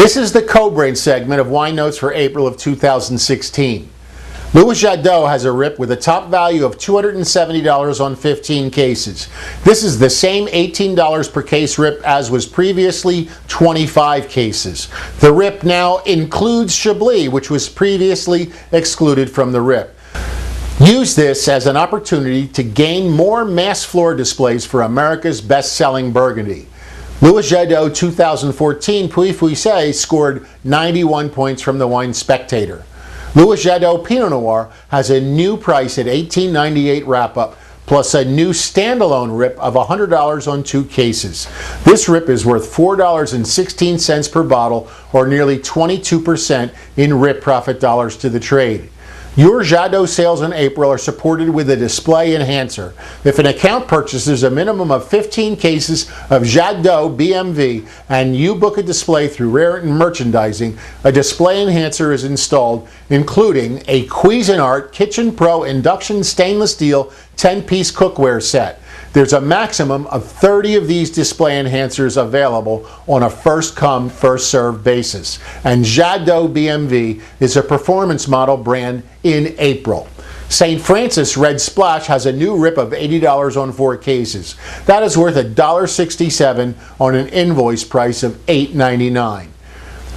This is the Kobrand segment of Wine Notes for April of 2016. Louis Jadot has a rip with a top value of $270 on 15 cases. This is the same $18 per case rip as was previously 25 cases. The rip now includes Chablis, which was previously excluded from the rip. Use this as an opportunity to gain more mass floor displays for America's best-selling Burgundy. Louis Jadot 2014 Puy scored 91 points from the Wine Spectator. Louis Jadot Pinot Noir has a new price at $18.98 wrap-up, plus a new standalone rip of $100 on 2 cases. This rip is worth $4.16 per bottle, or nearly 22% in rip profit dollars to the trade. Your Jadot sales in April are supported with a display enhancer. If an account purchases a minimum of 15 cases of Jadot BMV and you book a display through Raritan Merchandising, a display enhancer is installed, including a Cuisinart Kitchen Pro induction stainless steel 10-piece cookware set. There's a maximum of 30 of these display enhancers available on a first-come, first-served basis. And Jadot BMV is a performance model brand in April. St. Francis Red Splash has a new rip of $80 on 4 cases. That is worth $1.67 on an invoice price of $8.99.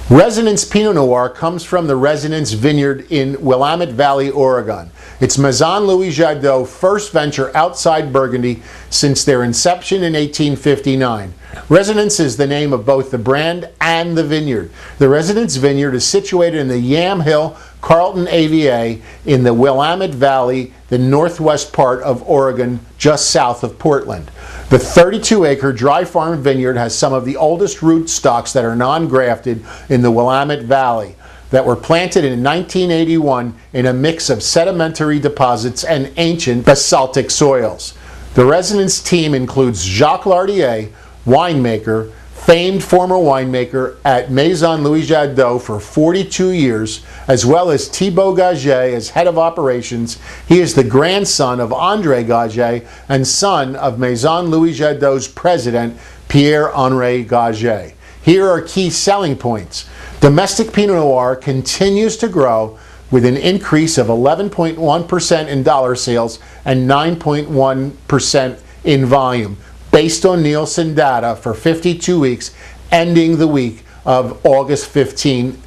Resonance Pinot Noir comes from the Resonance Vineyard in Willamette Valley, Oregon. It's Maison Louis Jadot's first venture outside Burgundy since their inception in 1859. Resonance is the name of both the brand and the vineyard. The Resonance Vineyard is situated in the Yamhill Carlton AVA in the Willamette Valley, the northwest part of Oregon, just south of Portland. The 32-acre dry farm vineyard has some of the oldest rootstocks that are non-grafted in the Willamette Valley, that were planted in 1981 in a mix of sedimentary deposits and ancient basaltic soils. The Resonance team includes Jacques Lardier, winemaker, famed former winemaker at Maison Louis Jadot for 42 years, as well as Thibaut Gaget as head of operations. He is the grandson of André Gaget and son of Maison Louis Jadot's president, Pierre-Henri Gaget. Here are key selling points. Domestic Pinot Noir continues to grow with an increase of 11.1% in dollar sales and 9.1% in volume, based on Nielsen data for 52 weeks, ending the week of August 15,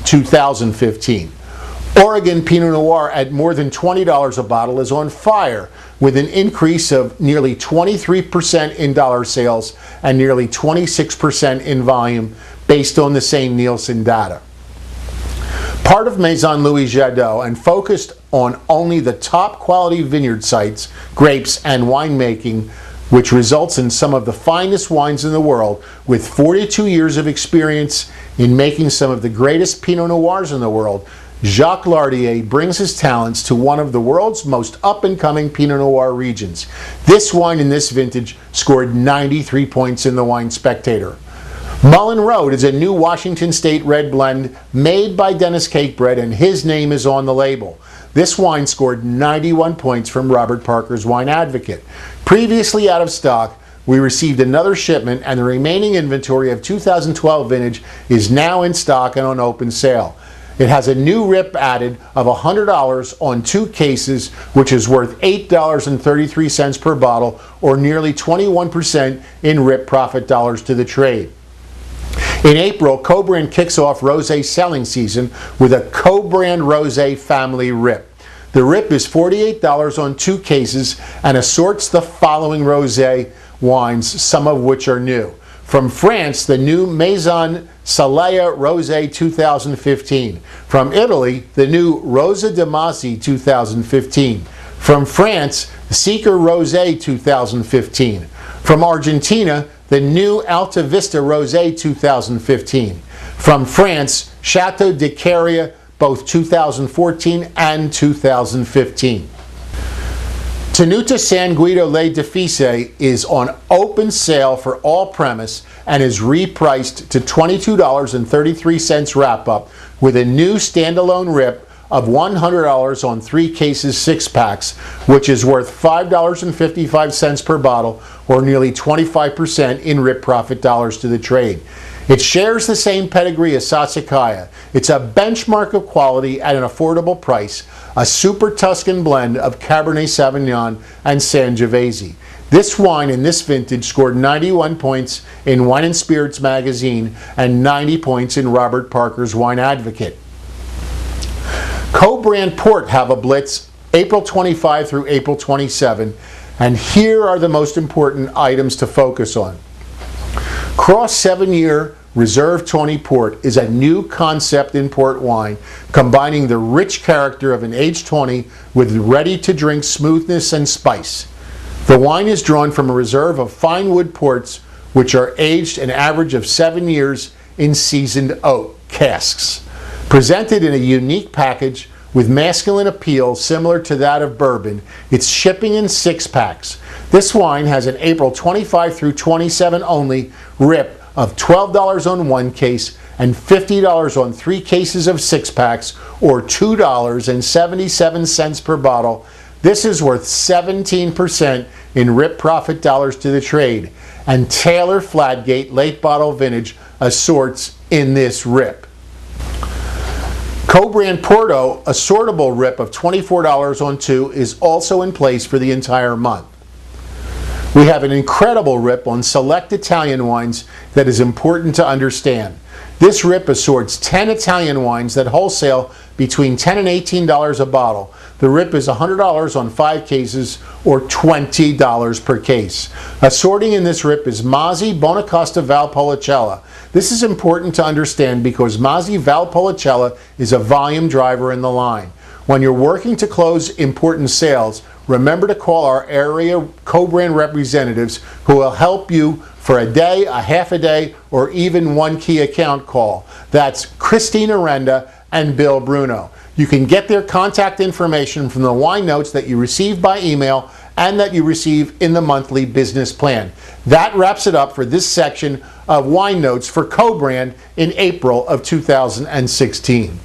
2015. Oregon Pinot Noir at more than $20 a bottle is on fire, with an increase of nearly 23% in dollar sales and nearly 26% in volume, based on the same Nielsen data. Part of Maison Louis Jadot and focused on only the top quality vineyard sites, grapes, and winemaking, which results in some of the finest wines in the world, with 42 years of experience in making some of the greatest Pinot Noirs in the world. Jacques Lardier brings his talents to one of the world's most up-and-coming Pinot Noir regions. This wine in this vintage scored 93 points in the Wine Spectator. Mullen Road is a new Washington State red blend made by Dennis Cakebread, and his name is on the label. This wine scored 91 points from Robert Parker's Wine Advocate. Previously out of stock, we received another shipment, and the remaining inventory of 2012 vintage is now in stock and on open sale. It has a new rip added of $100 on 2 cases, which is worth $8.33 per bottle, or nearly 21% in rip profit dollars to the trade. In April, Kobrand kicks off rosé selling season with a Kobrand Rosé Family Rip. The rip is $48 on 2 cases and assorts the following rosé wines, some of which are new. From France, the new Maison Salaya Rosé 2015. From Italy, the new Rosa de Masi 2015. From France, Seeker Rosé 2015. From Argentina, the new Alta Vista Rosé 2015. From France, Chateau de Carrier, both 2014 and 2015. Tenuta San Guido Le Difficile is on open sale for all premise and is repriced to $22.33 wrap-up, with a new standalone rip of $100 on 3 cases 6-packs, which is worth $5.55 per bottle, or nearly 25% in rip profit dollars to the trade. It shares the same pedigree as Sassicaia. It's a benchmark of quality at an affordable price, a super Tuscan blend of Cabernet Sauvignon and Sangiovese. This wine in this vintage scored 91 points in Wine and Spirits magazine and 90 points in Robert Parker's Wine Advocate. Kobrand Port have a blitz April 25 through April 27, and here are the most important items to focus on. Cross 7-year Reserve Tawny Port is a new concept in port wine, combining the rich character of an aged tawny with ready-to-drink smoothness and spice. The wine is drawn from a reserve of fine wood ports, which are aged an average of 7 years in seasoned oak casks. Presented in a unique package with masculine appeal similar to that of bourbon, it's shipping in 6-packs. This wine has an April 25 through 27 only rip of $12 on 1 case and $50 on 3 cases of 6-packs, or $2.77 per bottle. This is worth 17% in rip profit dollars to the trade, and Taylor Fladgate late bottle vintage assorts in this rip. Kobrand Porto assortable rip of $24 on 2 is also in place for the entire month. We have an incredible rip on select Italian wines that is important to understand. This rip assorts 10 Italian wines that wholesale between $10 and $18 a bottle. The rip is $100 on 5 cases, or $20 per case. Assorting in this rip is Mazzi, Bonacosta, Valpolicella. This is important to understand because Mazzi Valpolicella is a volume driver in the line. When you're working to close important sales, remember to call our area Kobrand representatives who will help you for a day, a half a day, or even one key account call. That's Christina Renda and Bill Bruno. You can get their contact information from the wine notes that you receive by email and that you receive in the monthly business plan. That wraps it up for this section of wine notes for Kobrand in April of 2016.